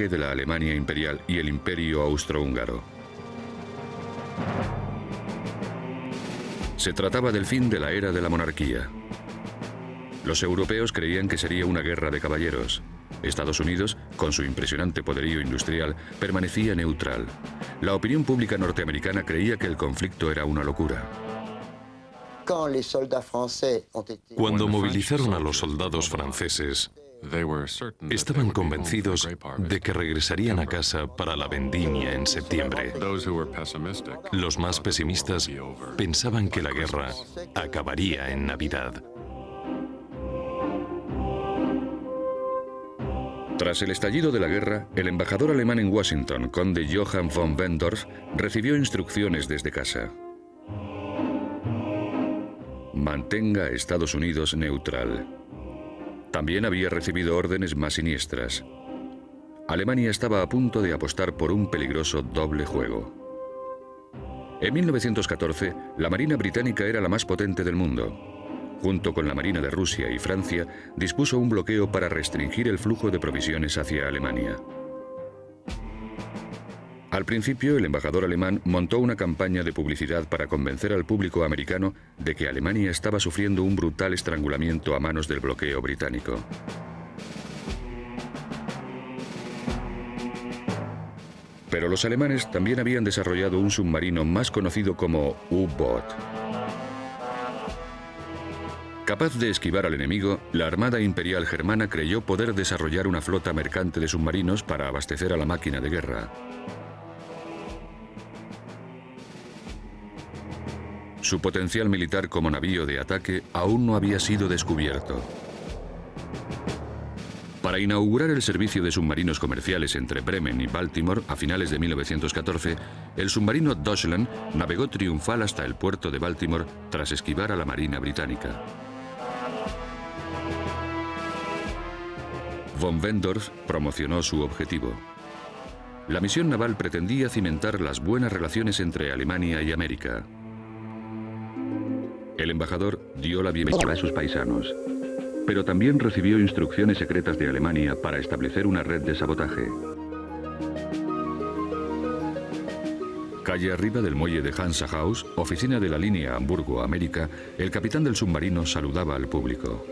jaque de la Alemania imperial y el Imperio austrohúngaro. Se trataba del fin de la era de la monarquía. Los europeos creían que sería una guerra de caballeros. Estados Unidos, con su impresionante poderío industrial, permanecía neutral. La opinión pública norteamericana creía que el conflicto era una locura. Cuando movilizaron a los soldados franceses, estaban convencidos de que regresarían a casa para la vendimia en septiembre. Los más pesimistas pensaban que la guerra acabaría en Navidad. Tras el estallido de la guerra, el embajador alemán en Washington, conde Johann von Wendorf, recibió instrucciones desde casa. Mantenga a Estados Unidos neutral. También había recibido órdenes más siniestras. Alemania estaba a punto de apostar por un peligroso doble juego. En 1914, la Marina británica era la más potente del mundo. Junto con la Marina de Rusia y Francia, dispuso un bloqueo para restringir el flujo de provisiones hacia Alemania. Al principio, el embajador alemán montó una campaña de publicidad para convencer al público americano de que Alemania estaba sufriendo un brutal estrangulamiento a manos del bloqueo británico. Pero los alemanes también habían desarrollado un submarino más conocido como U-Boot. Capaz de esquivar al enemigo, la Armada Imperial Germana creyó poder desarrollar una flota mercante de submarinos para abastecer a la máquina de guerra. Su potencial militar como navío de ataque aún no había sido descubierto. Para inaugurar el servicio de submarinos comerciales entre Bremen y Baltimore a finales de 1914, el submarino Deutschland navegó triunfal hasta el puerto de Baltimore tras esquivar a la Marina británica. Von Wendorf promocionó su objetivo. La misión naval pretendía cimentar las buenas relaciones entre Alemania y América. El embajador dio la bienvenida a sus paisanos, pero también recibió instrucciones secretas de Alemania para establecer una red de sabotaje. Calle arriba del muelle de Hansa House, oficina de la línea Hamburgo-América, el capitán del submarino saludaba al público.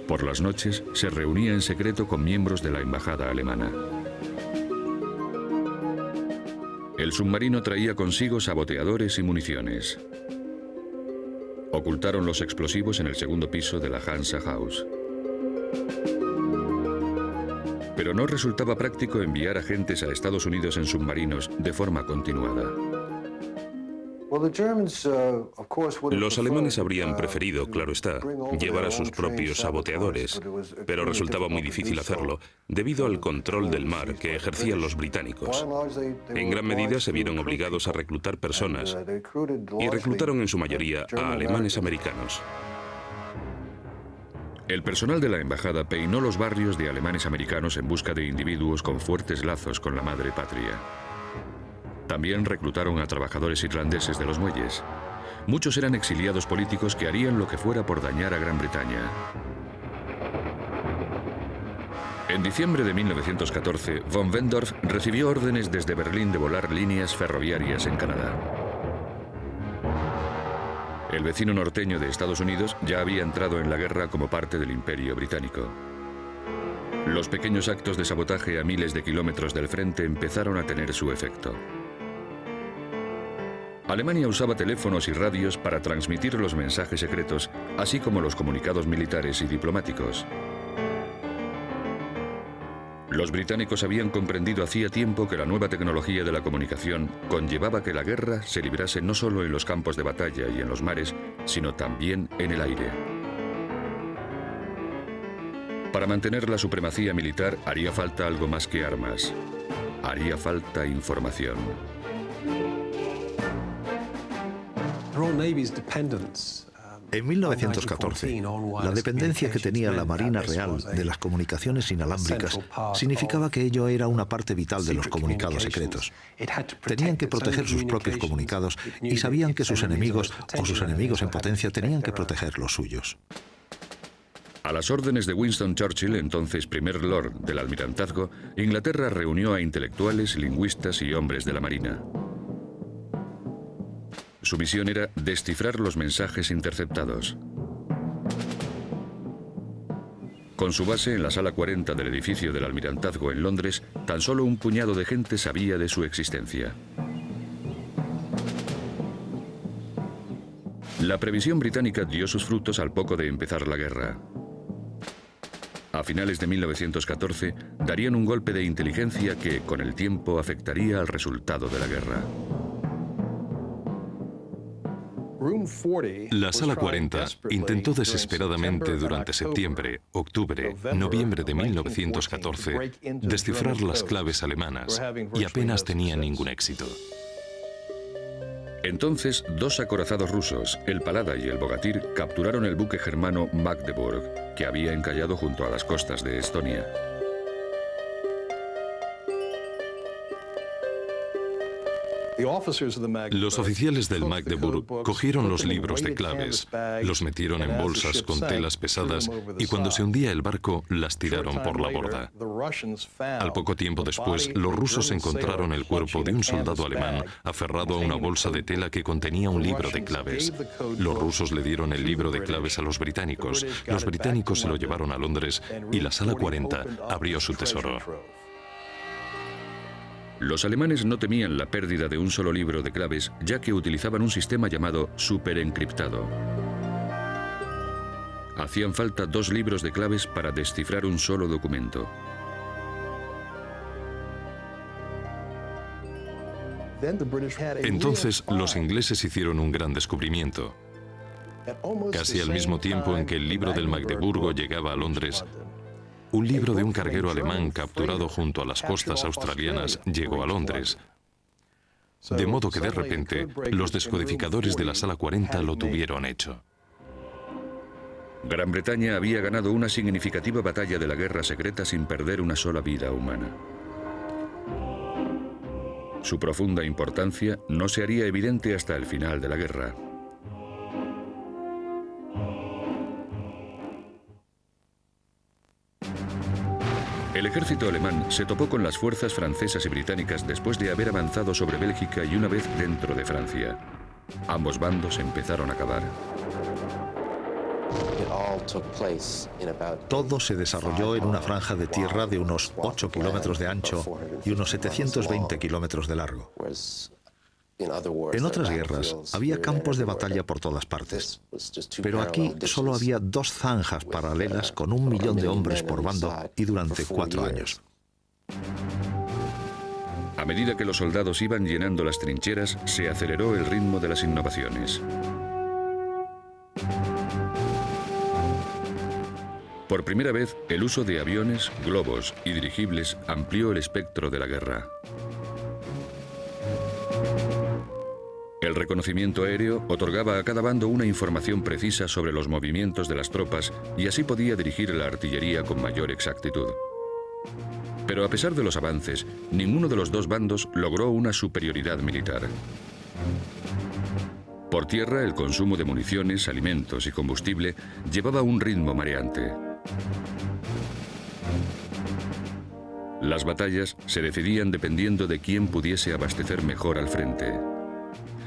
Por las noches se reunía en secreto con miembros de la embajada alemana. El submarino traía consigo saboteadores y municiones. Ocultaron los explosivos en el segundo piso de la Hansa House. Pero no resultaba práctico enviar agentes a Estados Unidos en submarinos de forma continuada. Los alemanes habrían preferido, claro está, llevar a sus propios saboteadores, pero resultaba muy difícil hacerlo, debido al control del mar que ejercían los británicos. En gran medida se vieron obligados a reclutar personas, y reclutaron en su mayoría a alemanes americanos. El personal de la embajada peinó los barrios de alemanes americanos en busca de individuos con fuertes lazos con la madre patria. También reclutaron a trabajadores irlandeses de los muelles. Muchos eran exiliados políticos que harían lo que fuera por dañar a Gran Bretaña. En diciembre de 1914, von Wendorf recibió órdenes desde Berlín de volar líneas ferroviarias en Canadá. El vecino norteño de Estados Unidos ya había entrado en la guerra como parte del Imperio Británico. Los pequeños actos de sabotaje a miles de kilómetros del frente empezaron a tener su efecto. Alemania usaba teléfonos y radios para transmitir los mensajes secretos, así como los comunicados militares y diplomáticos. Los británicos habían comprendido hacía tiempo que la nueva tecnología de la comunicación conllevaba que la guerra se librase no solo en los campos de batalla y en los mares, sino también en el aire. Para mantener la supremacía militar haría falta algo más que armas. Haría falta información. En 1914, la dependencia que tenía la Marina Real de las comunicaciones inalámbricas significaba que ello era una parte vital de los comunicados secretos. Tenían que proteger sus propios comunicados y sabían que sus enemigos o sus enemigos en potencia tenían que proteger los suyos. A las órdenes de Winston Churchill, entonces primer lord del almirantazgo, Inglaterra reunió a intelectuales, lingüistas y hombres de la Marina. Su misión era descifrar los mensajes interceptados. Con su base en la sala 40 del edificio del almirantazgo en Londres, tan solo un puñado de gente sabía de su existencia. La previsión británica dio sus frutos al poco de empezar la guerra. A finales de 1914, darían un golpe de inteligencia que, con el tiempo, afectaría al resultado de la guerra. La Sala 40 intentó desesperadamente durante septiembre, octubre, noviembre de 1914 descifrar las claves alemanas y apenas tenía ningún éxito. Entonces, dos acorazados rusos, el Palada y el Bogatyr, capturaron el buque germano Magdeburg, que había encallado junto a las costas de Estonia. Los oficiales del Magdeburg cogieron los libros de claves, los metieron en bolsas con telas pesadas y cuando se hundía el barco, las tiraron por la borda. Al poco tiempo después, los rusos encontraron el cuerpo de un soldado alemán aferrado a una bolsa de tela que contenía un libro de claves. Los rusos le dieron el libro de claves a los británicos se lo llevaron a Londres y la Sala 40 abrió su tesoro. Los alemanes no temían la pérdida de un solo libro de claves, ya que utilizaban un sistema llamado superencriptado. Hacían falta 2 libros de claves para descifrar un solo documento. Entonces, los ingleses hicieron un gran descubrimiento. Casi al mismo tiempo en que el libro del Magdeburgo llegaba a Londres, un libro de un carguero alemán capturado junto a las costas australianas llegó a Londres. De modo que de repente, los descodificadores de la Sala 40 lo tuvieron hecho. Gran Bretaña había ganado una significativa batalla de la guerra secreta sin perder una sola vida humana. Su profunda importancia no se haría evidente hasta el final de la guerra. El ejército alemán se topó con las fuerzas francesas y británicas después de haber avanzado sobre Bélgica y una vez dentro de Francia. Ambos bandos empezaron a cavar. Todo se desarrolló en una franja de tierra de unos 8 kilómetros de ancho y unos 720 kilómetros de largo. En otras guerras había campos de batalla por todas partes, pero aquí solo había 2 zanjas paralelas con 1 millón de hombres por bando y durante 4 años. A medida que los soldados iban llenando las trincheras, se aceleró el ritmo de las innovaciones. Por primera vez, el uso de aviones, globos y dirigibles amplió el espectro de la guerra. El reconocimiento aéreo otorgaba a cada bando una información precisa sobre los movimientos de las tropas y así podía dirigir la artillería con mayor exactitud. Pero a pesar de los avances, ninguno de los 2 bandos logró una superioridad militar. Por tierra, el consumo de municiones, alimentos y combustible llevaba un ritmo mareante. Las batallas se decidían dependiendo de quién pudiese abastecer mejor al frente.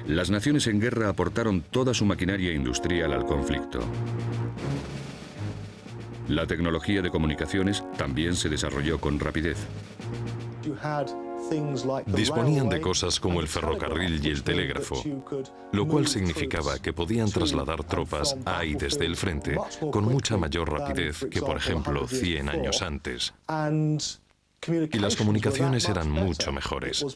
Las naciones en guerra aportaron toda su maquinaria industrial al conflicto. La tecnología de comunicaciones también se desarrolló con rapidez. Disponían de cosas como el ferrocarril y el telégrafo, lo cual significaba que podían trasladar tropas a y desde el frente con mucha mayor rapidez que, por ejemplo, 100 años antes. Y las comunicaciones eran mucho mejores.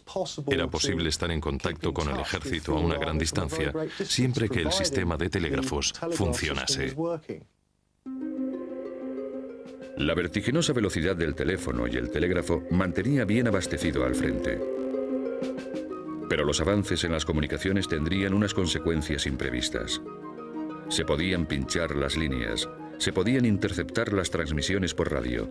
Era posible estar en contacto con el ejército a una gran distancia siempre que el sistema de telégrafos funcionase. La vertiginosa velocidad del teléfono y el telégrafo mantenía bien abastecido al frente. Pero los avances en las comunicaciones tendrían unas consecuencias imprevistas. Se podían pinchar las líneas, se podían interceptar las transmisiones por radio.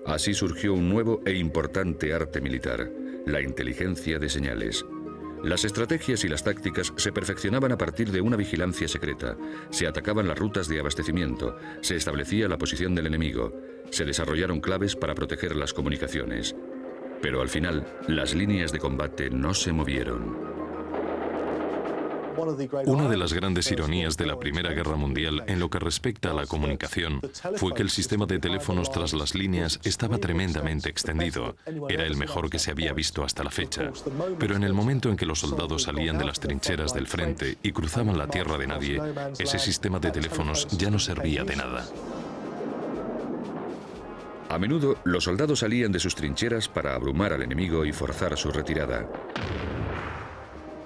Así surgió un nuevo e importante arte militar, la inteligencia de señales. Las estrategias y las tácticas se perfeccionaban a partir de una vigilancia secreta, se atacaban las rutas de abastecimiento, se establecía la posición del enemigo, se desarrollaron claves para proteger las comunicaciones. Pero al final, las líneas de combate no se movieron. Una de las grandes ironías de la Primera Guerra Mundial en lo que respecta a la comunicación fue que el sistema de teléfonos tras las líneas estaba tremendamente extendido. Era el mejor que se había visto hasta la fecha. Pero en el momento en que los soldados salían de las trincheras del frente y cruzaban la tierra de nadie, ese sistema de teléfonos ya no servía de nada. A menudo, los soldados salían de sus trincheras para abrumar al enemigo y forzar su retirada.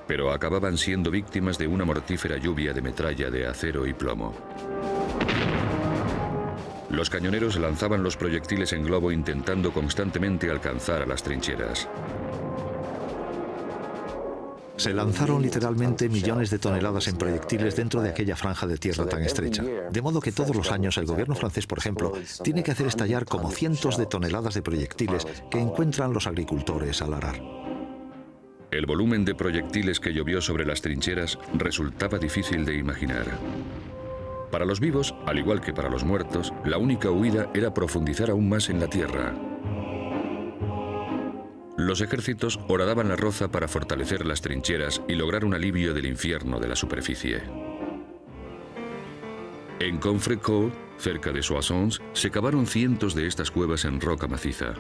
Pero acababan siendo víctimas de una mortífera lluvia de metralla de acero y plomo. Los cañoneros lanzaban los proyectiles en globo intentando constantemente alcanzar a las trincheras. Se lanzaron literalmente millones de toneladas en proyectiles dentro de aquella franja de tierra tan estrecha. De modo que todos los años el gobierno francés, por ejemplo, tiene que hacer estallar como cientos de toneladas de proyectiles que encuentran los agricultores al arar. El volumen de proyectiles que llovió sobre las trincheras resultaba difícil de imaginar. Para los vivos, al igual que para los muertos, la única huida era profundizar aún más en la tierra. Los ejércitos horadaban la roza para fortalecer las trincheras y lograr un alivio del infierno de la superficie. En Confrecourt, cerca de Soissons, se cavaron cientos de estas cuevas en roca maciza.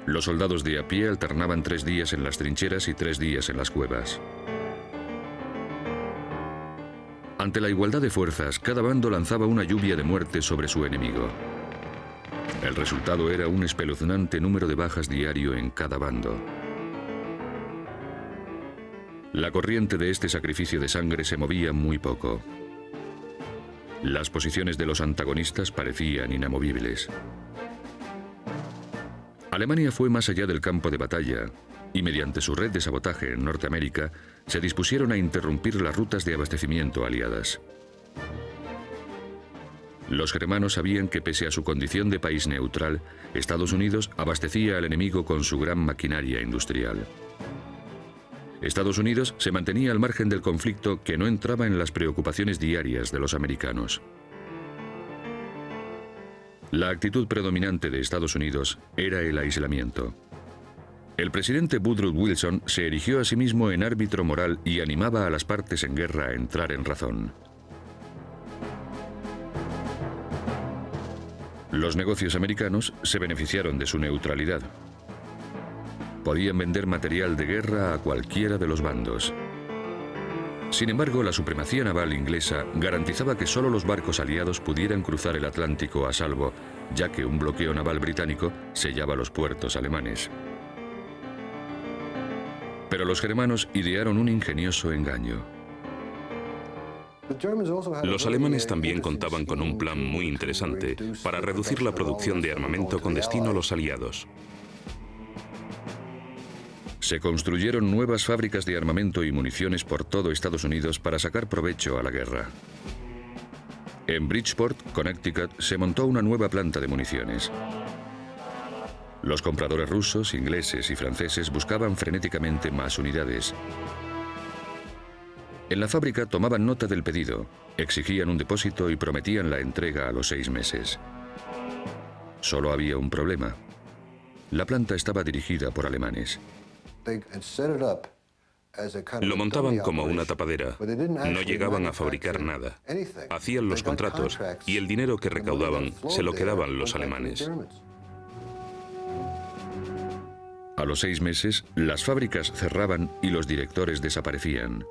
Los soldados de a pie alternaban 3 días en las trincheras y 3 días en las cuevas. Ante la igualdad de fuerzas, cada bando lanzaba una lluvia de muerte sobre su enemigo. El resultado era un espeluznante número de bajas diario en cada bando. La corriente de este sacrificio de sangre se movía muy poco. Las posiciones de los antagonistas parecían inamovibles. Alemania fue más allá del campo de batalla y mediante su red de sabotaje en Norteamérica se dispusieron a interrumpir las rutas de abastecimiento aliadas. Los germanos sabían que pese a su condición de país neutral, Estados Unidos abastecía al enemigo con su gran maquinaria industrial. Estados Unidos se mantenía al margen del conflicto que no entraba en las preocupaciones diarias de los americanos. La actitud predominante de Estados Unidos era el aislamiento. El presidente Woodrow Wilson se erigió a sí mismo en árbitro moral y animaba a las partes en guerra a entrar en razón. Los negocios americanos se beneficiaron de su neutralidad. Podían vender material de guerra a cualquiera de los bandos. Sin embargo, la supremacía naval inglesa garantizaba que solo los barcos aliados pudieran cruzar el Atlántico a salvo, ya que un bloqueo naval británico sellaba los puertos alemanes. Pero los germanos idearon un ingenioso engaño. Los alemanes también contaban con un plan muy interesante para reducir la producción de armamento con destino a los aliados. Se construyeron nuevas fábricas de armamento y municiones por todo Estados Unidos para sacar provecho a la guerra. En Bridgeport, Connecticut, se montó una nueva planta de municiones. Los compradores rusos, ingleses y franceses buscaban frenéticamente más unidades. En la fábrica tomaban nota del pedido, exigían un depósito y prometían la entrega a los 6 meses. Solo había un problema. La planta estaba dirigida por alemanes. Lo montaban como una tapadera. No llegaban a fabricar nada. Hacían los contratos y el dinero que recaudaban se lo quedaban los alemanes. A los 6 meses, las fábricas cerraban y los directores desaparecían.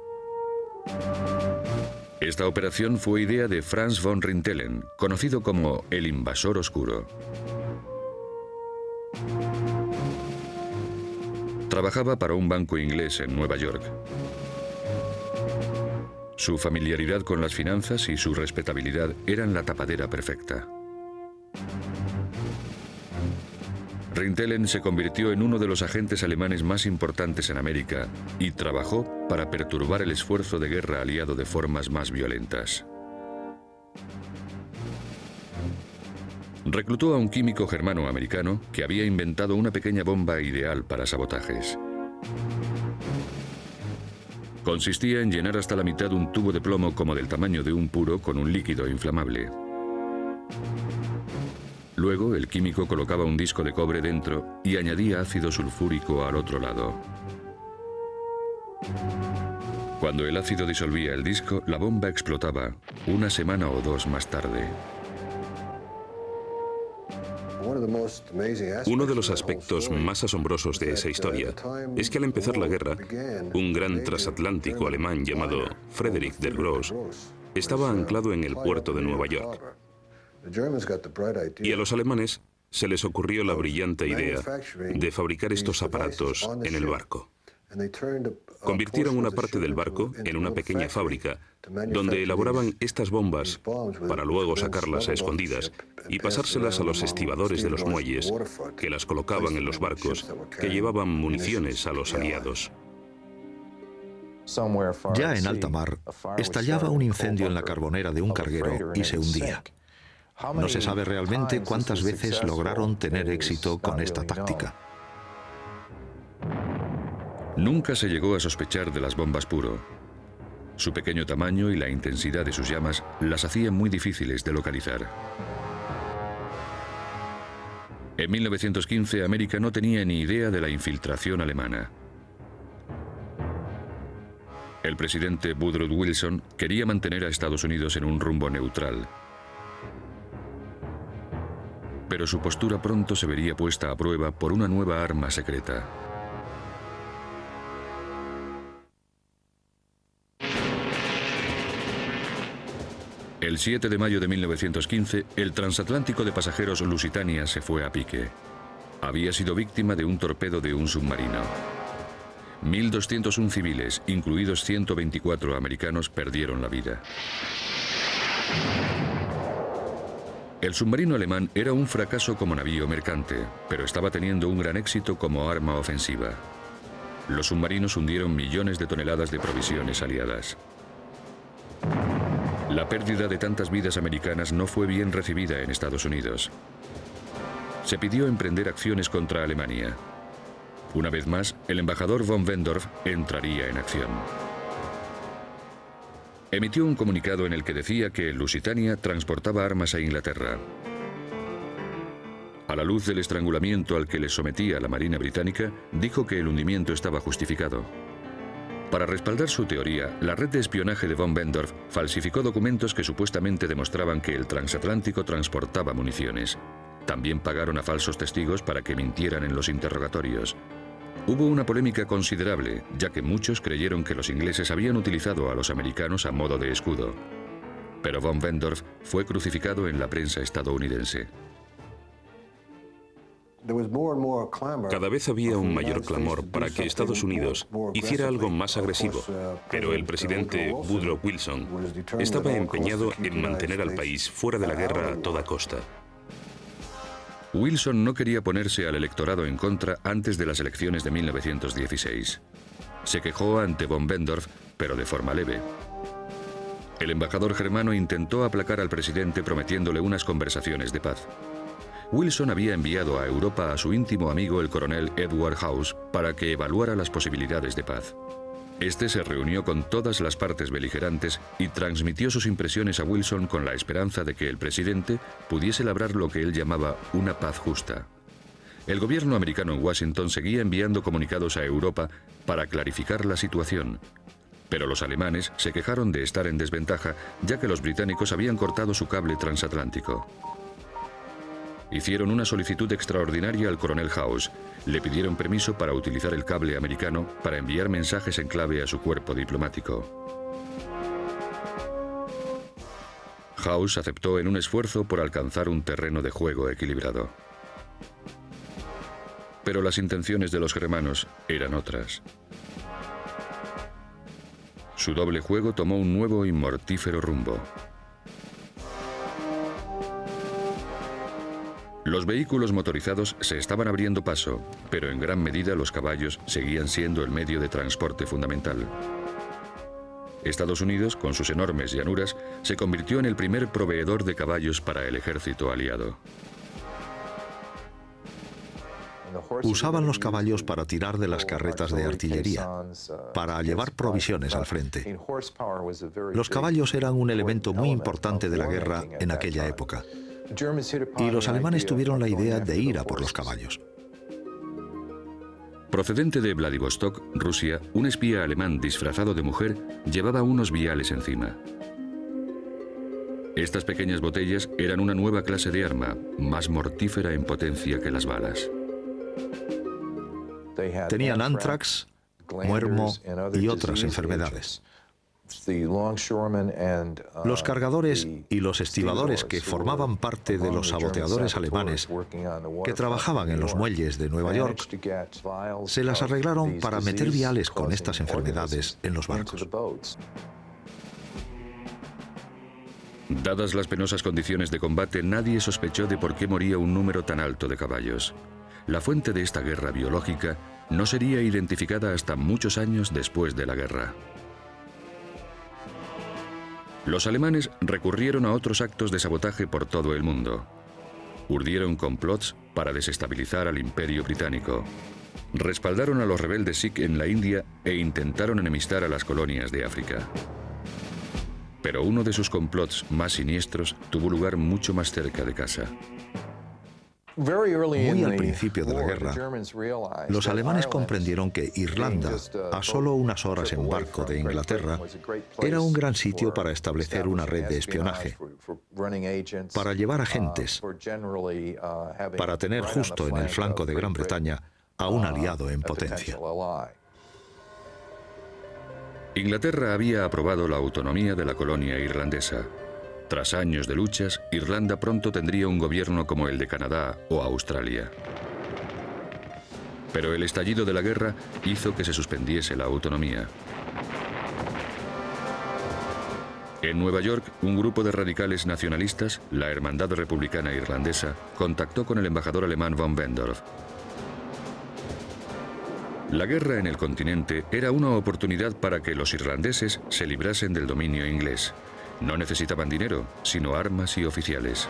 Esta operación fue idea de Franz von Rintelen, conocido como el invasor oscuro. Trabajaba para un banco inglés en Nueva York. Su familiaridad con las finanzas y su respetabilidad eran la tapadera perfecta. Rintelen se convirtió en uno de los agentes alemanes más importantes en América y trabajó para perturbar el esfuerzo de guerra aliado de formas más violentas. Reclutó a un químico germano-americano que había inventado una pequeña bomba ideal para sabotajes. Consistía en llenar hasta la mitad un tubo de plomo como del tamaño de un puro con un líquido inflamable. Luego, el químico colocaba un disco de cobre dentro y añadía ácido sulfúrico al otro lado. Cuando el ácido disolvía el disco, la bomba explotaba una semana o dos más tarde. Uno de los aspectos más asombrosos de esa historia es que al empezar la guerra, un gran transatlántico alemán llamado Friedrich der Grosse estaba anclado en el puerto de Nueva York. Y a los alemanes se les ocurrió la brillante idea de fabricar estos aparatos en el barco. Convirtieron una parte del barco en una pequeña fábrica donde elaboraban estas bombas para luego sacarlas a escondidas y pasárselas a los estibadores de los muelles, que las colocaban en los barcos que llevaban municiones a los aliados. Ya en alta mar, estallaba un incendio en la carbonera de un carguero y se hundía. No se sabe realmente cuántas veces lograron tener éxito con esta táctica. Nunca se llegó a sospechar de las bombas puro. Su pequeño tamaño y la intensidad de sus llamas las hacían muy difíciles de localizar. En 1915, América no tenía ni idea de la infiltración alemana. El presidente Woodrow Wilson quería mantener a Estados Unidos en un rumbo neutral. Pero su postura pronto se vería puesta a prueba por una nueva arma secreta. El 7 de mayo de 1915, el transatlántico de pasajeros Lusitania se fue a pique. Había sido víctima de un torpedo de un submarino. 1.201 civiles, incluidos 124 americanos, perdieron la vida. El submarino alemán era un fracaso como navío mercante, pero estaba teniendo un gran éxito como arma ofensiva. Los submarinos hundieron millones de toneladas de provisiones aliadas. La pérdida de tantas vidas americanas no fue bien recibida en Estados Unidos. Se pidió emprender acciones contra Alemania. Una vez más, el embajador von Wendorf entraría en acción. Emitió un comunicado en el que decía que el Lusitania transportaba armas a Inglaterra. A la luz del estrangulamiento al que les sometía la Marina británica, dijo que el hundimiento estaba justificado. Para respaldar su teoría, la red de espionaje de von Wendorf falsificó documentos que supuestamente demostraban que el transatlántico transportaba municiones. También pagaron a falsos testigos para que mintieran en los interrogatorios. Hubo una polémica considerable, ya que muchos creyeron que los ingleses habían utilizado a los americanos a modo de escudo. Pero von Wendorf fue crucificado en la prensa estadounidense. Cada vez había un mayor clamor para que Estados Unidos hiciera algo más agresivo, pero el presidente Woodrow Wilson estaba empeñado en mantener al país fuera de la guerra a toda costa. Wilson no quería ponerse al electorado en contra antes de las elecciones de 1916. Se quejó ante von Wendorf, pero de forma leve. El embajador germano intentó aplacar al presidente prometiéndole unas conversaciones de paz. Wilson había enviado a Europa a su íntimo amigo el coronel Edward House para que evaluara las posibilidades de paz. Este se reunió con todas las partes beligerantes y transmitió sus impresiones a Wilson con la esperanza de que el presidente pudiese labrar lo que él llamaba una paz justa. El gobierno americano en Washington seguía enviando comunicados a Europa para clarificar la situación, pero los alemanes se quejaron de estar en desventaja, ya que los británicos habían cortado su cable transatlántico. Hicieron una solicitud extraordinaria al coronel House. Le pidieron permiso para utilizar el cable americano para enviar mensajes en clave a su cuerpo diplomático. House aceptó en un esfuerzo por alcanzar un terreno de juego equilibrado. Pero las intenciones de los germanos eran otras. Su doble juego tomó un nuevo y mortífero rumbo. Los vehículos motorizados se estaban abriendo paso, pero en gran medida los caballos seguían siendo el medio de transporte fundamental. Estados Unidos, con sus enormes llanuras, se convirtió en el primer proveedor de caballos para el ejército aliado. Usaban los caballos para tirar de las carretas de artillería, para llevar provisiones al frente. Los caballos eran un elemento muy importante de la guerra en aquella época. Y los alemanes tuvieron la idea de ir a por los caballos. Procedente de Vladivostok, Rusia, un espía alemán disfrazado de mujer llevaba unos viales encima. Estas pequeñas botellas eran una nueva clase de arma, más mortífera en potencia que las balas. Tenían anthrax, muermo y otras enfermedades. Los cargadores y los estibadores que formaban parte de los saboteadores alemanes que trabajaban en los muelles de Nueva York se las arreglaron para meter viales con estas enfermedades en los barcos. Dadas las penosas condiciones de combate, nadie sospechó de por qué moría un número tan alto de caballos. La fuente de esta guerra biológica no sería identificada hasta muchos años después de la guerra. Los alemanes recurrieron a otros actos de sabotaje por todo el mundo. Urdieron complots para desestabilizar al Imperio Británico. Respaldaron a los rebeldes Sikh en la India e intentaron enemistar a las colonias de África. Pero uno de sus complots más siniestros tuvo lugar mucho más cerca de casa. Muy al principio de la guerra, los alemanes comprendieron que Irlanda, a solo unas horas en barco de Inglaterra, era un gran sitio para establecer una red de espionaje, para llevar agentes, para tener justo en el flanco de Gran Bretaña a un aliado en potencia. Inglaterra había aprobado la autonomía de la colonia irlandesa. Tras años de luchas, Irlanda pronto tendría un gobierno como el de Canadá o Australia. Pero el estallido de la guerra hizo que se suspendiese la autonomía. En Nueva York, un grupo de radicales nacionalistas, la Hermandad Republicana Irlandesa, contactó con el embajador alemán von Wendorf. La guerra en el continente era una oportunidad para que los irlandeses se librasen del dominio inglés. No necesitaban dinero, sino armas y oficiales.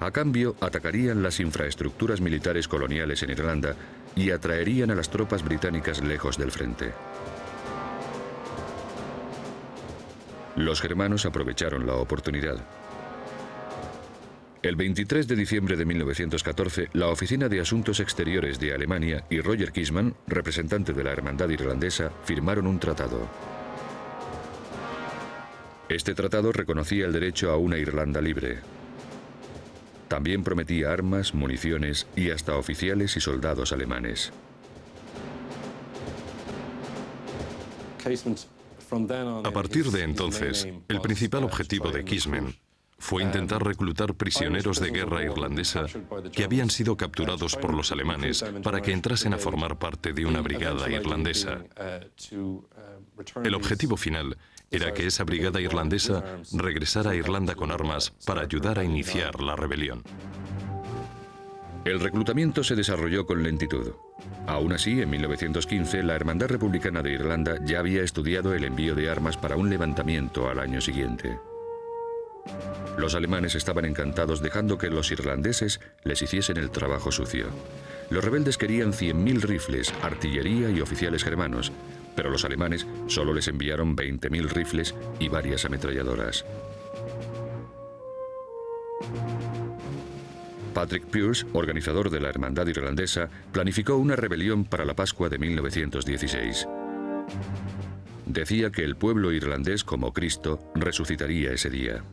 A cambio, atacarían las infraestructuras militares coloniales en Irlanda y atraerían a las tropas británicas lejos del frente. Los germanos aprovecharon la oportunidad. El 23 de diciembre de 1914, la Oficina de Asuntos Exteriores de Alemania y Roger Kiesman, representante de la Hermandad Irlandesa, firmaron un tratado. Este tratado reconocía el derecho a una Irlanda libre. También prometía armas, municiones y hasta oficiales y soldados alemanes. A partir de entonces, el principal objetivo de Kiesman fue intentar reclutar prisioneros de guerra irlandesa que habían sido capturados por los alemanes para que entrasen a formar parte de una brigada irlandesa. El objetivo final era que esa brigada irlandesa regresara a Irlanda con armas para ayudar a iniciar la rebelión. El reclutamiento se desarrolló con lentitud. Aún así, en 1915, la Hermandad Republicana de Irlanda ya había estudiado el envío de armas para un levantamiento al año siguiente. Los alemanes estaban encantados dejando que los irlandeses les hiciesen el trabajo sucio. Los rebeldes querían 100.000 rifles, artillería y oficiales germanos, pero los alemanes solo les enviaron 20.000 rifles y varias ametralladoras. Patrick Pearse, organizador de la Hermandad Irlandesa, planificó una rebelión para la Pascua de 1916. Decía que el pueblo irlandés, como Cristo, resucitaría ese día.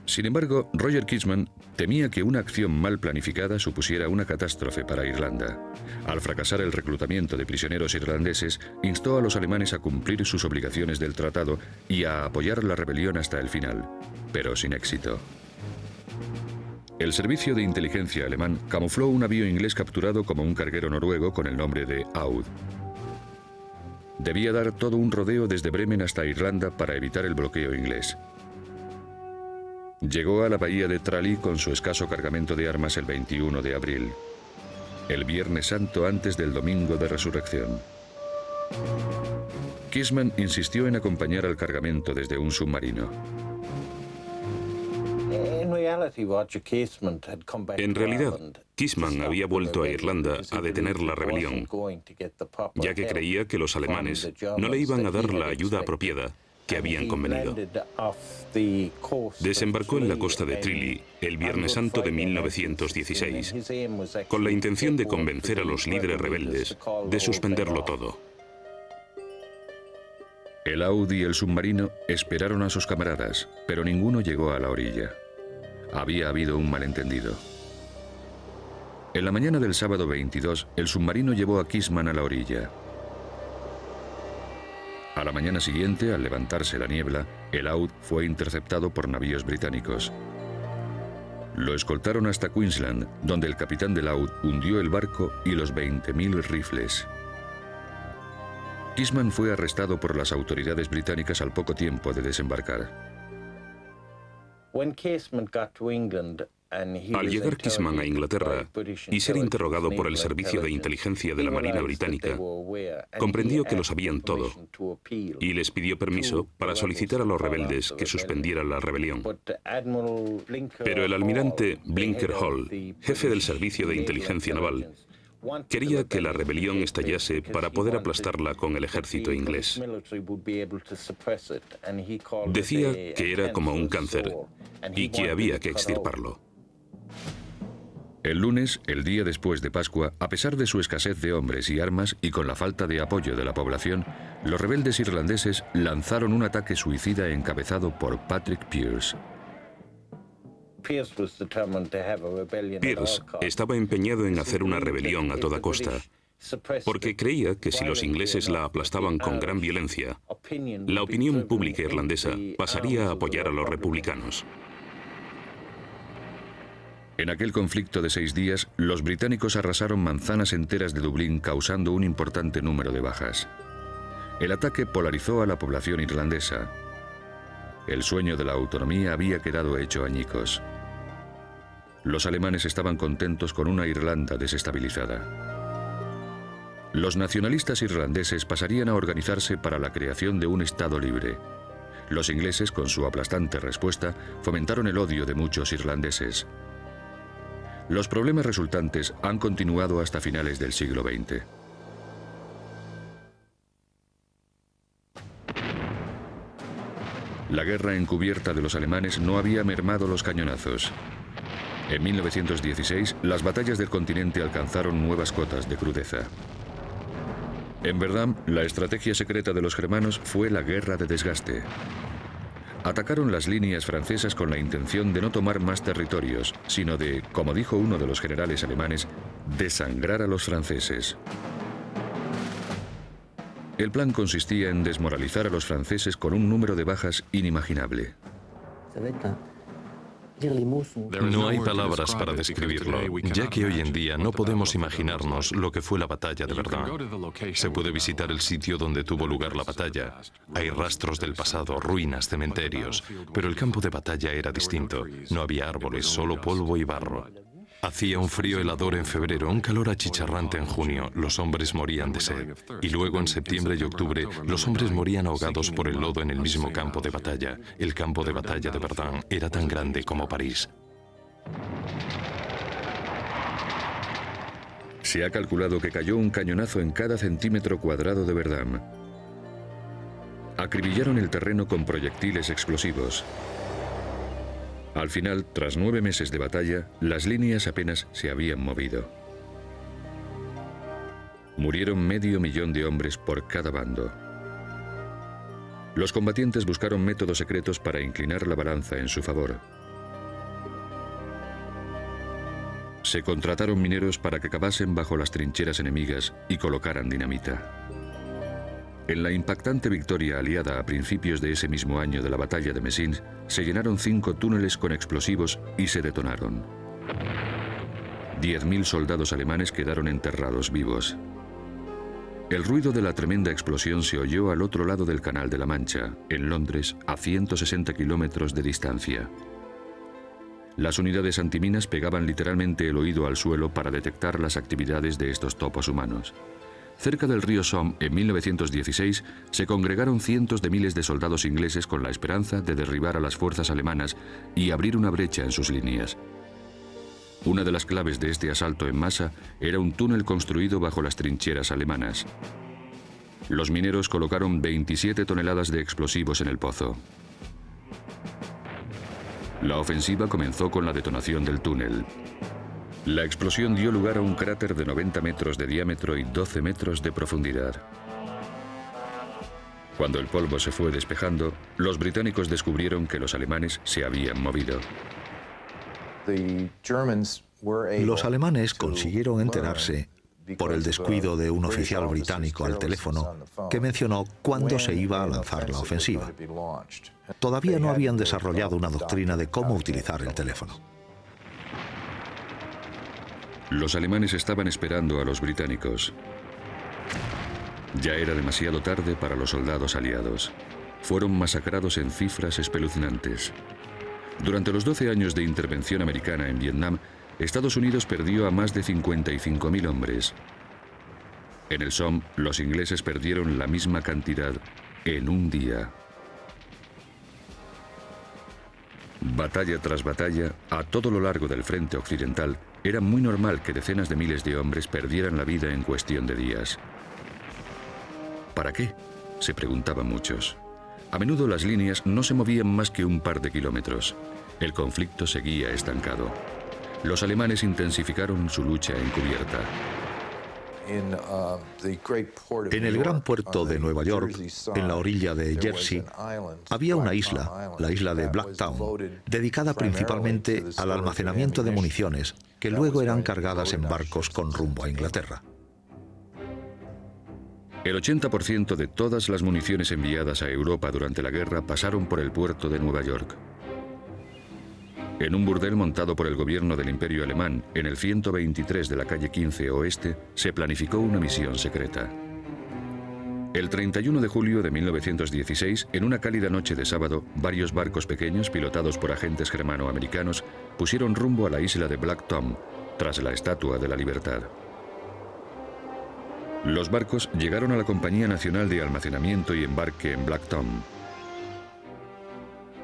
Sin embargo, Roger Kiesman temía que una acción mal planificada supusiera una catástrofe para Irlanda. Al fracasar el reclutamiento de prisioneros irlandeses, instó a los alemanes a cumplir sus obligaciones del tratado y a apoyar la rebelión hasta el final, pero sin éxito. El servicio de inteligencia alemán camufló un avión inglés capturado como un carguero noruego con el nombre de Aud. Debía dar todo un rodeo desde Bremen hasta Irlanda para evitar el bloqueo inglés. Llegó a la bahía de Tralee con su escaso cargamento de armas el 21 de abril, el Viernes Santo antes del Domingo de Resurrección. Kiesman insistió en acompañar al cargamento desde un submarino. En realidad, Keesman había vuelto a Irlanda a detener la rebelión, ya que creía que los alemanes no le iban a dar la ayuda apropiada que habían convenido. Desembarcó en la costa de Tralee el Viernes Santo de 1916, con la intención de convencer a los líderes rebeldes de suspenderlo todo. El Aud y el submarino esperaron a sus camaradas, pero ninguno llegó a la orilla. Había habido un malentendido. En la mañana del sábado 22, el submarino llevó a Keesman a la orilla. A la mañana siguiente, al levantarse la niebla, el Aud fue interceptado por navíos británicos. Lo escoltaron hasta Queensland, donde el capitán del Aud hundió el barco y los 20.000 rifles. Keesman fue arrestado por las autoridades británicas al poco tiempo de desembarcar. Al llegar Keesman a Inglaterra y ser interrogado por el Servicio de Inteligencia de la Marina Británica, comprendió que lo sabían todo y les pidió permiso para solicitar a los rebeldes que suspendieran la rebelión. Pero el almirante Blinker Hall, jefe del Servicio de Inteligencia Naval, quería que la rebelión estallase para poder aplastarla con el ejército inglés. Decía que era como un cáncer y que había que extirparlo. El lunes, el día después de Pascua, a pesar de su escasez de hombres y armas y con la falta de apoyo de la población, los rebeldes irlandeses lanzaron un ataque suicida encabezado por Patrick Pearse. Pearse estaba empeñado en hacer una rebelión a toda costa, porque creía que si los ingleses la aplastaban con gran violencia, la opinión pública irlandesa pasaría a apoyar a los republicanos. En aquel conflicto de 6 días, los británicos arrasaron manzanas enteras de Dublín, causando un importante número de bajas. El ataque polarizó a la población irlandesa. El sueño de la autonomía había quedado hecho añicos. Los alemanes estaban contentos con una Irlanda desestabilizada. Los nacionalistas irlandeses pasarían a organizarse para la creación de un Estado libre. Los ingleses, con su aplastante respuesta, fomentaron el odio de muchos irlandeses. Los problemas resultantes han continuado hasta finales del siglo XX. La guerra encubierta de los alemanes no había mermado los cañonazos. En 1916, las batallas del continente alcanzaron nuevas cotas de crudeza. En Verdun, la estrategia secreta de los germanos fue la guerra de desgaste. Atacaron las líneas francesas con la intención de no tomar más territorios, sino de, como dijo uno de los generales alemanes, desangrar a los franceses. El plan consistía en desmoralizar a los franceses con un número de bajas inimaginable. No hay palabras para describirlo, ya que hoy en día no podemos imaginarnos lo que fue la batalla de Verdun. Se puede visitar el sitio donde tuvo lugar la batalla. Hay rastros del pasado, ruinas, cementerios, pero el campo de batalla era distinto. No había árboles, solo polvo y barro. Hacía un frío helador en febrero, un calor achicharrante en junio. Los hombres morían de sed. Y luego en septiembre y octubre, los hombres morían ahogados por el lodo en el mismo campo de batalla. El campo de batalla de Verdun era tan grande como París. Se ha calculado que cayó un cañonazo en cada centímetro cuadrado de Verdun. Acribillaron el terreno con proyectiles explosivos. Al final, tras 9 meses de batalla, las líneas apenas se habían movido. Murieron 500.000 de hombres por cada bando. Los combatientes buscaron métodos secretos para inclinar la balanza en su favor. Se contrataron mineros para que cavasen bajo las trincheras enemigas y colocaran dinamita. En la impactante victoria aliada a principios de ese mismo año de la batalla de Messines, se llenaron 5 túneles con explosivos y se detonaron. 10.000 soldados alemanes quedaron enterrados vivos. El ruido de la tremenda explosión se oyó al otro lado del Canal de la Mancha, en Londres, a 160 kilómetros de distancia. Las unidades antiminas pegaban literalmente el oído al suelo para detectar las actividades de estos topos humanos. Cerca del río Somme, en 1916, se congregaron cientos de miles de soldados ingleses con la esperanza de derribar a las fuerzas alemanas y abrir una brecha en sus líneas. Una de las claves de este asalto en masa era un túnel construido bajo las trincheras alemanas. Los mineros colocaron 27 toneladas de explosivos en el pozo. La ofensiva comenzó con la detonación del túnel. La explosión dio lugar a un cráter de 90 metros de diámetro y 12 metros de profundidad. Cuando el polvo se fue despejando, los británicos descubrieron que los alemanes se habían movido. Los alemanes consiguieron enterarse, por el descuido de un oficial británico al teléfono, que mencionó cuándo se iba a lanzar la ofensiva. Todavía no habían desarrollado una doctrina de cómo utilizar el teléfono. Los alemanes estaban esperando a los británicos. Ya era demasiado tarde para los soldados aliados. Fueron masacrados en cifras espeluznantes. Durante los 12 años de intervención americana en Vietnam, Estados Unidos perdió a más de 55.000 hombres. En el Somme, los ingleses perdieron la misma cantidad en un día. Batalla tras batalla, a todo lo largo del frente occidental, era muy normal que decenas de miles de hombres perdieran la vida en cuestión de días. ¿Para qué?, se preguntaban muchos. A menudo las líneas no se movían más que un par de kilómetros. El conflicto seguía estancado. Los alemanes intensificaron su lucha encubierta. En el gran puerto de Nueva York, en la orilla de Jersey, había una isla, la isla de Blacktown, dedicada principalmente al almacenamiento de municiones, que luego eran cargadas en barcos con rumbo a Inglaterra. El 80% de todas las municiones enviadas a Europa durante la guerra pasaron por el puerto de Nueva York. En un burdel montado por el gobierno del Imperio Alemán, en el 123 de la calle 15 Oeste, se planificó una misión secreta. El 31 de julio de 1916, en una cálida noche de sábado, varios barcos pequeños, pilotados por agentes germano-americanos, pusieron rumbo a la isla de Black Tom, tras la Estatua de la Libertad. Los barcos llegaron a la Compañía Nacional de Almacenamiento y Embarque en Black Tom.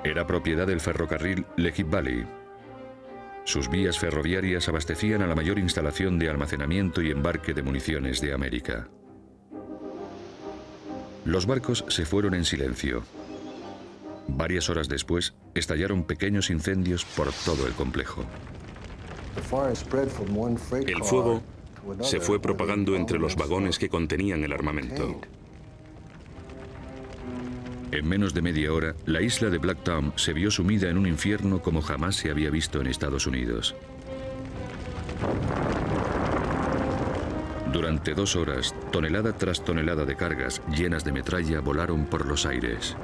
Era propiedad del ferrocarril Lehigh Valley. Sus vías ferroviarias abastecían a la mayor instalación de almacenamiento y embarque de municiones de América. Los barcos se fueron en silencio. Varias horas después, estallaron pequeños incendios por todo el complejo. El fuego se fue propagando entre los vagones que contenían el armamento. En menos de media hora, la isla de Black Tom se vio sumida en un infierno como jamás se había visto en Estados Unidos. Durante 2 horas, tonelada tras tonelada de cargas llenas de metralla volaron por los aires.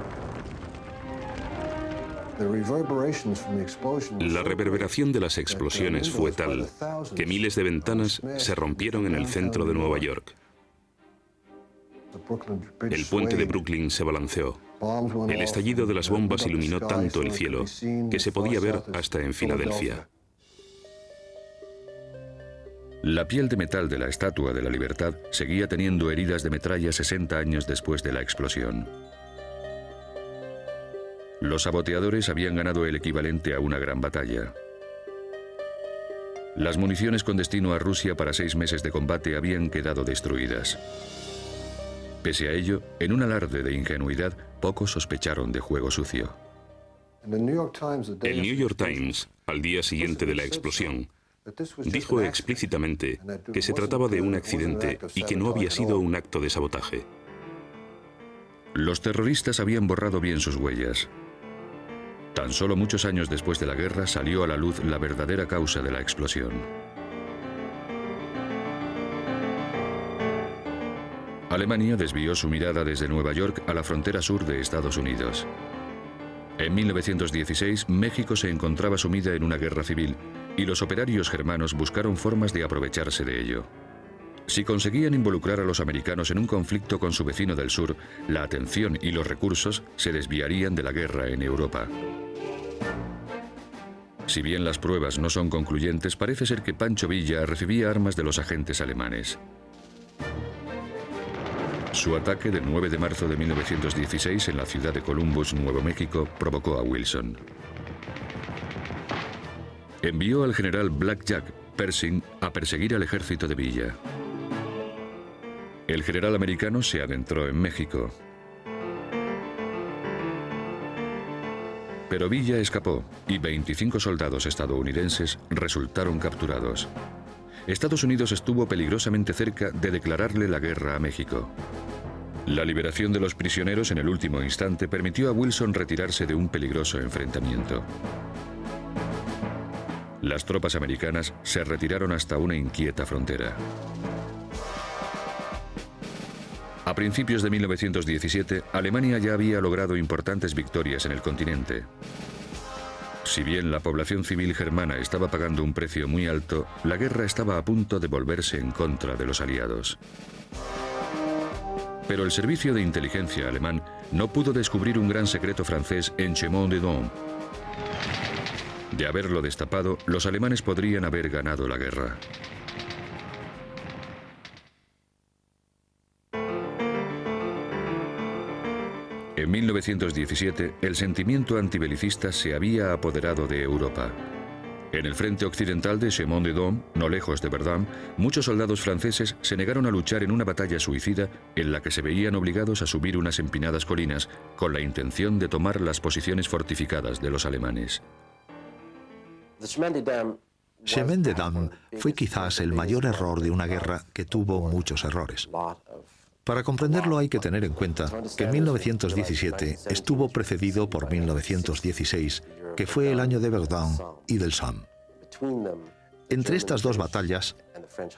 La reverberación de las explosiones fue tal que miles de ventanas se rompieron en el centro de Nueva York. El puente de Brooklyn se balanceó. El estallido de las bombas iluminó tanto el cielo que se podía ver hasta en Filadelfia. La piel de metal de la Estatua de la Libertad seguía teniendo heridas de metralla 60 años después de la explosión. Los saboteadores habían ganado el equivalente a una gran batalla. Las municiones con destino a Rusia para 6 meses de combate habían quedado destruidas. Pese a ello, en un alarde de ingenuidad, pocos sospecharon de juego sucio. El New York Times, al día siguiente de la explosión, dijo explícitamente que se trataba de un accidente y que no había sido un acto de sabotaje. Los terroristas habían borrado bien sus huellas. Tan solo muchos años después de la guerra salió a la luz la verdadera causa de la explosión. Alemania desvió su mirada desde Nueva York a la frontera sur de Estados Unidos. En 1916, México se encontraba sumida en una guerra civil y los operarios germanos buscaron formas de aprovecharse de ello. Si conseguían involucrar a los americanos en un conflicto con su vecino del sur, la atención y los recursos se desviarían de la guerra en Europa. Si bien las pruebas no son concluyentes, parece ser que Pancho Villa recibía armas de los agentes alemanes. Su ataque del 9 de marzo de 1916 en la ciudad de Columbus, Nuevo México, provocó a Wilson. Envió al general Black Jack Pershing a perseguir al ejército de Villa. El general americano se adentró en México. Pero Villa escapó y 25 soldados estadounidenses resultaron capturados. Estados Unidos estuvo peligrosamente cerca de declararle la guerra a México. La liberación de los prisioneros en el último instante permitió a Wilson retirarse de un peligroso enfrentamiento. Las tropas americanas se retiraron hasta una inquieta frontera. A principios de 1917, Alemania ya había logrado importantes victorias en el continente. Si bien la población civil germana estaba pagando un precio muy alto, la guerra estaba a punto de volverse en contra de los aliados. Pero el servicio de inteligencia alemán no pudo descubrir un gran secreto francés en Chemin-des-Dames. De haberlo destapado, los alemanes podrían haber ganado la guerra. En 1917, el sentimiento antibelicista se había apoderado de Europa. En el frente occidental de Chemin-des-Dames, no lejos de Verdun, muchos soldados franceses se negaron a luchar en una batalla suicida en la que se veían obligados a subir unas empinadas colinas con la intención de tomar las posiciones fortificadas de los alemanes. Chemin-des-Dames fue quizás el mayor error de una guerra que tuvo muchos errores. Para comprenderlo hay que tener en cuenta que 1917 estuvo precedido por 1916, que fue el año de Verdun y del Somme. Entre estas dos batallas,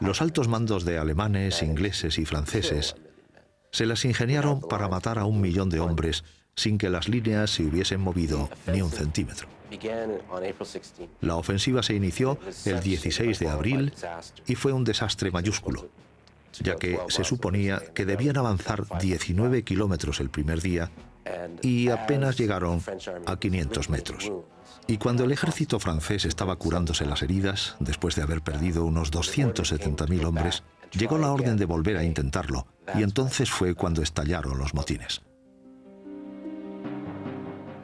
los altos mandos de alemanes, ingleses y franceses se las ingeniaron para matar a 1 millón de hombres sin que las líneas se hubiesen movido ni un centímetro. La ofensiva se inició el 16 de abril y fue un desastre mayúsculo, ya que se suponía que debían avanzar 19 kilómetros el primer día y apenas llegaron a 500 metros. Y cuando el ejército francés estaba curándose las heridas, después de haber perdido unos 270.000 hombres, llegó la orden de volver a intentarlo, y entonces fue cuando estallaron los motines.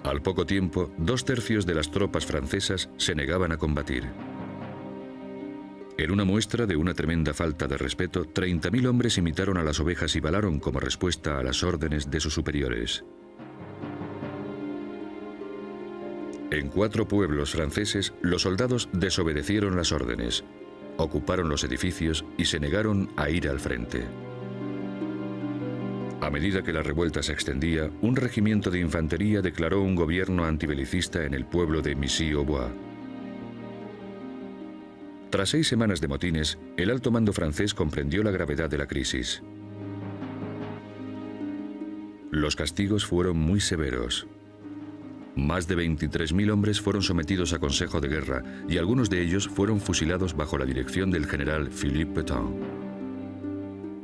Al poco tiempo, 2/3 de las tropas francesas se negaban a combatir. En una muestra de una tremenda falta de respeto, 30.000 hombres imitaron a las ovejas y balaron como respuesta a las órdenes de sus superiores. En 4 pueblos franceses, los soldados desobedecieron las órdenes, ocuparon los edificios y se negaron a ir al frente. A medida que la revuelta se extendía, un regimiento de infantería declaró un gobierno antibelicista en el pueblo de Missy-aux-Bois. Tras 6 semanas de motines, el alto mando francés comprendió la gravedad de la crisis. Los castigos fueron muy severos. Más de 23.000 hombres fueron sometidos a consejo de guerra y algunos de ellos fueron fusilados bajo la dirección del general Philippe Pétain.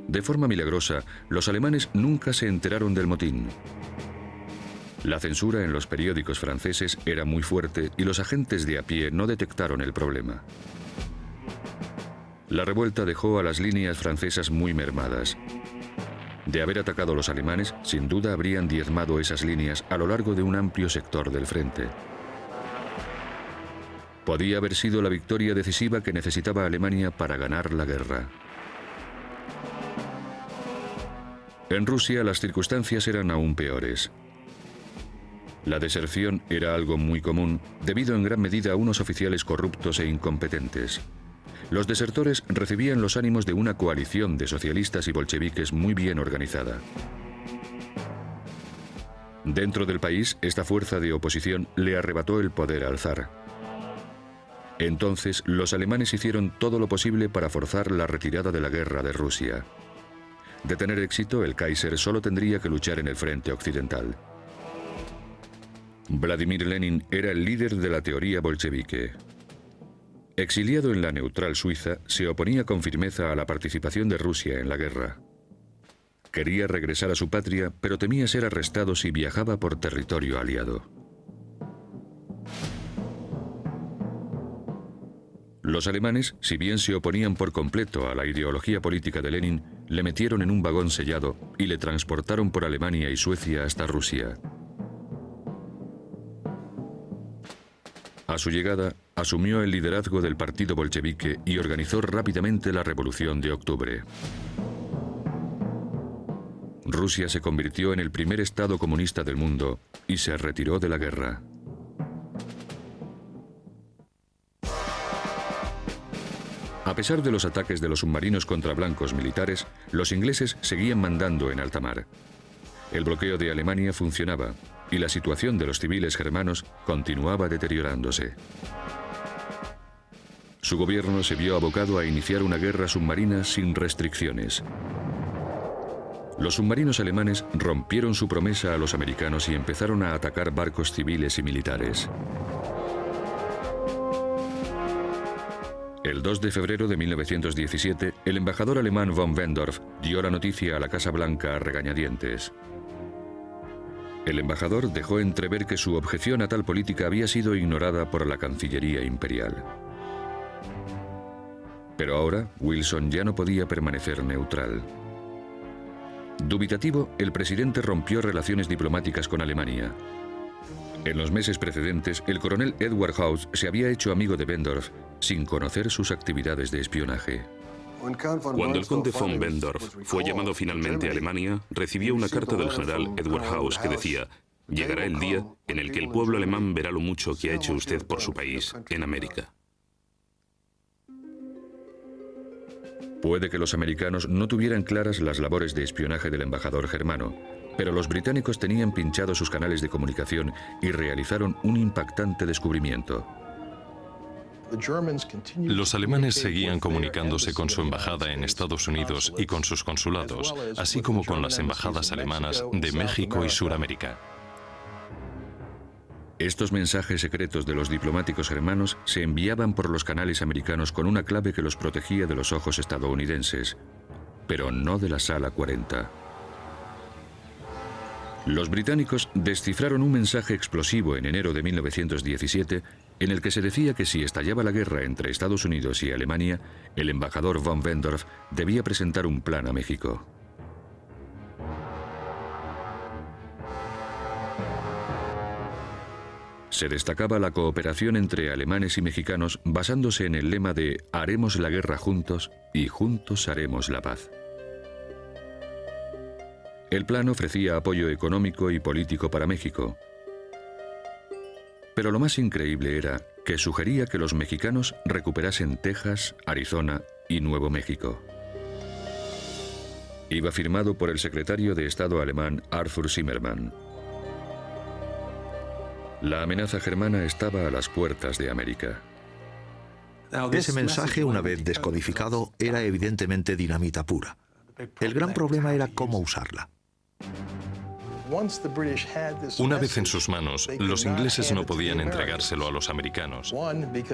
De forma milagrosa, los alemanes nunca se enteraron del motín. La censura en los periódicos franceses era muy fuerte y los agentes de a pie no detectaron el problema. La revuelta dejó a las líneas francesas muy mermadas. De haber atacado a los alemanes, sin duda habrían diezmado esas líneas a lo largo de un amplio sector del frente. Podía haber sido la victoria decisiva que necesitaba Alemania para ganar la guerra. En Rusia las circunstancias eran aún peores. La deserción era algo muy común, debido en gran medida a unos oficiales corruptos e incompetentes. Los desertores recibían los ánimos de una coalición de socialistas y bolcheviques muy bien organizada. Dentro del país, esta fuerza de oposición le arrebató el poder al zar. Entonces, los alemanes hicieron todo lo posible para forzar la retirada de la guerra de Rusia. De tener éxito, el Kaiser solo tendría que luchar en el frente occidental. Vladimir Lenin era el líder de la teoría bolchevique. Exiliado en la neutral Suiza, se oponía con firmeza a la participación de Rusia en la guerra. Quería regresar a su patria, pero temía ser arrestado si viajaba por territorio aliado. Los alemanes, si bien se oponían por completo a la ideología política de Lenin, le metieron en un vagón sellado y le transportaron por Alemania y Suecia hasta Rusia. A su llegada, asumió el liderazgo del partido bolchevique y organizó rápidamente la Revolución de Octubre. Rusia se convirtió en el primer estado comunista del mundo y se retiró de la guerra. A pesar de los ataques de los submarinos contra blancos militares, los ingleses seguían mandando en alta mar. El bloqueo de Alemania funcionaba y la situación de los civiles germanos continuaba deteriorándose. Su gobierno se vio abocado a iniciar una guerra submarina sin restricciones. Los submarinos alemanes rompieron su promesa a los americanos y empezaron a atacar barcos civiles y militares. El 2 de febrero de 1917, el embajador alemán von Wendorf dio la noticia a la Casa Blanca a regañadientes. El embajador dejó entrever que su objeción a tal política había sido ignorada por la Cancillería imperial. Pero ahora, Wilson ya no podía permanecer neutral. Dubitativo, el presidente rompió relaciones diplomáticas con Alemania. En los meses precedentes, el coronel Edward House se había hecho amigo de Wendorf sin conocer sus actividades de espionaje. Cuando el conde von Wendorf fue llamado finalmente a Alemania, recibió una carta del general Edward House que decía: «Llegará el día en el que el pueblo alemán verá lo mucho que ha hecho usted por su país en América». Puede que los americanos no tuvieran claras las labores de espionaje del embajador germano, pero los británicos tenían pinchados sus canales de comunicación y realizaron un impactante descubrimiento. Los alemanes seguían comunicándose con su embajada en Estados Unidos y con sus consulados, así como con las embajadas alemanas de México y Suramérica. Estos mensajes secretos de los diplomáticos germanos se enviaban por los canales americanos con una clave que los protegía de los ojos estadounidenses, pero no de la Sala 40. Los británicos descifraron un mensaje explosivo en enero de 1917 en el que se decía que si estallaba la guerra entre Estados Unidos y Alemania, el embajador von Wendorf debía presentar un plan a México. Se destacaba la cooperación entre alemanes y mexicanos basándose en el lema de «Haremos la guerra juntos y juntos haremos la paz». El plan ofrecía apoyo económico y político para México. Pero lo más increíble era que sugería que los mexicanos recuperasen Texas, Arizona y Nuevo México. Iba firmado por el secretario de Estado alemán Arthur Zimmermann. La amenaza germana estaba a las puertas de América. Ese mensaje, una vez descodificado, era evidentemente dinamita pura. El gran problema era cómo usarla. Una vez en sus manos, los ingleses no podían entregárselo a los americanos.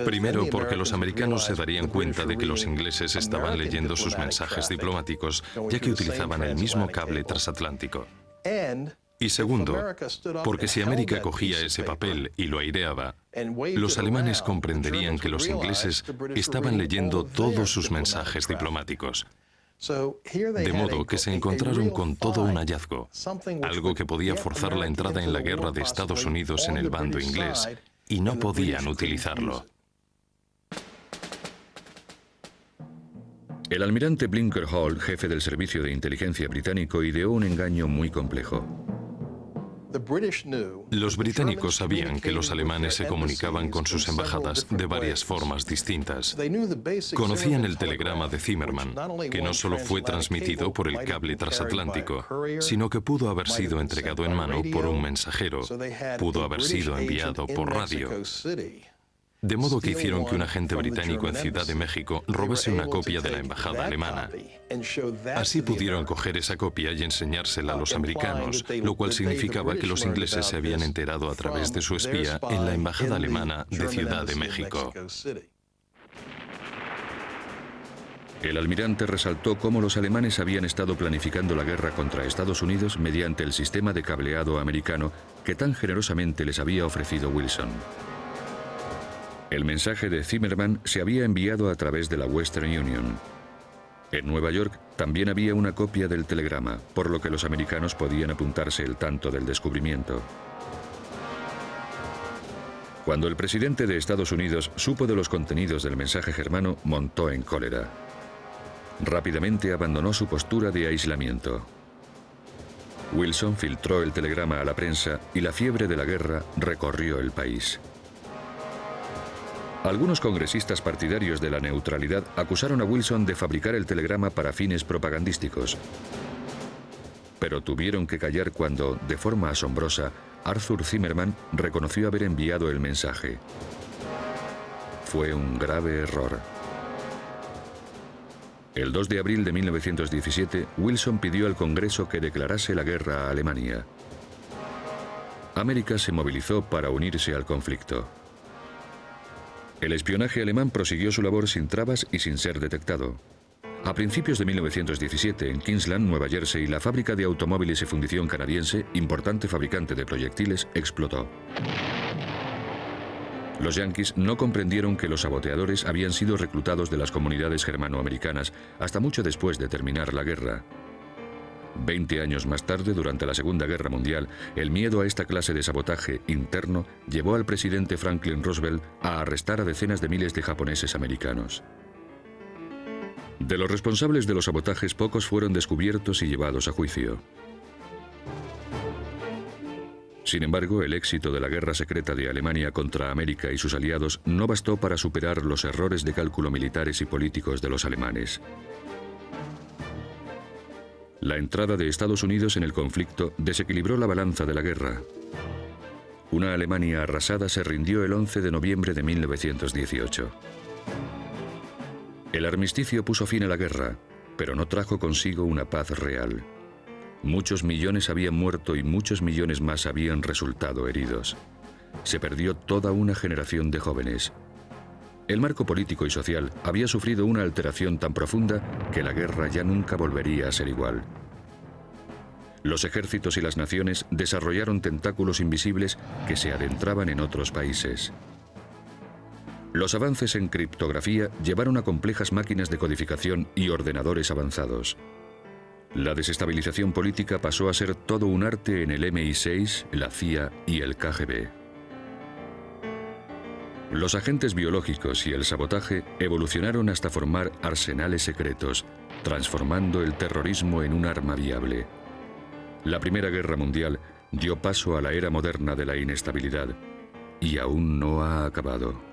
Primero, porque los americanos se darían cuenta de que los ingleses estaban leyendo sus mensajes diplomáticos, ya que utilizaban el mismo cable transatlántico. Y segundo, porque si América cogía ese papel y lo aireaba, los alemanes comprenderían que los ingleses estaban leyendo todos sus mensajes diplomáticos. De modo que se encontraron con todo un hallazgo, algo que podía forzar la entrada en la guerra de Estados Unidos en el bando inglés, y no podían utilizarlo. El almirante Blinker Hall, jefe del servicio de inteligencia británico, ideó un engaño muy complejo. Los británicos sabían que los alemanes se comunicaban con sus embajadas de varias formas distintas. Conocían el telegrama de Zimmermann, que no solo fue transmitido por el cable transatlántico, sino que pudo haber sido entregado en mano por un mensajero, pudo haber sido enviado por radio. De modo que hicieron que un agente británico en Ciudad de México robase una copia de la embajada alemana. Así pudieron coger esa copia y enseñársela a los americanos, lo cual significaba que los ingleses se habían enterado a través de su espía en la embajada alemana de Ciudad de México. El almirante resaltó cómo los alemanes habían estado planificando la guerra contra Estados Unidos mediante el sistema de cableado americano que tan generosamente les había ofrecido Wilson. El mensaje de Zimmermann se había enviado a través de la Western Union. En Nueva York también había una copia del telegrama, por lo que los americanos podían apuntarse el tanto del descubrimiento. Cuando el presidente de Estados Unidos supo de los contenidos del mensaje germano, montó en cólera. Rápidamente abandonó su postura de aislamiento. Wilson filtró el telegrama a la prensa y la fiebre de la guerra recorrió el país. Algunos congresistas partidarios de la neutralidad acusaron a Wilson de fabricar el telegrama para fines propagandísticos. Pero tuvieron que callar cuando, de forma asombrosa, Arthur Zimmerman reconoció haber enviado el mensaje. Fue un grave error. El 2 de abril de 1917, Wilson pidió al Congreso que declarase la guerra a Alemania. América se movilizó para unirse al conflicto. El espionaje alemán prosiguió su labor sin trabas y sin ser detectado. A principios de 1917, en Kingsland, Nueva Jersey, la fábrica de automóviles y fundición canadiense, importante fabricante de proyectiles, explotó. Los yanquis no comprendieron que los saboteadores habían sido reclutados de las comunidades germanoamericanas hasta mucho después de terminar la guerra. 20 años más tarde, durante la Segunda Guerra Mundial, el miedo a esta clase de sabotaje interno llevó al presidente Franklin Roosevelt a arrestar a decenas de miles de japoneses americanos. De los responsables de los sabotajes, pocos fueron descubiertos y llevados a juicio. Sin embargo, el éxito de la guerra secreta de Alemania contra América y sus aliados no bastó para superar los errores de cálculo militares y políticos de los alemanes. La entrada de Estados Unidos en el conflicto desequilibró la balanza de la guerra. Una Alemania arrasada se rindió el 11 de noviembre de 1918. El armisticio puso fin a la guerra, pero no trajo consigo una paz real. Muchos millones habían muerto y muchos millones más habían resultado heridos. Se perdió toda una generación de jóvenes. El marco político y social había sufrido una alteración tan profunda que la guerra ya nunca volvería a ser igual. Los ejércitos y las naciones desarrollaron tentáculos invisibles que se adentraban en otros países. Los avances en criptografía llevaron a complejas máquinas de codificación y ordenadores avanzados. La desestabilización política pasó a ser todo un arte en el MI6, la CIA y el KGB. Los agentes biológicos y el sabotaje evolucionaron hasta formar arsenales secretos, transformando el terrorismo en un arma viable. La Primera Guerra Mundial dio paso a la era moderna de la inestabilidad y aún no ha acabado.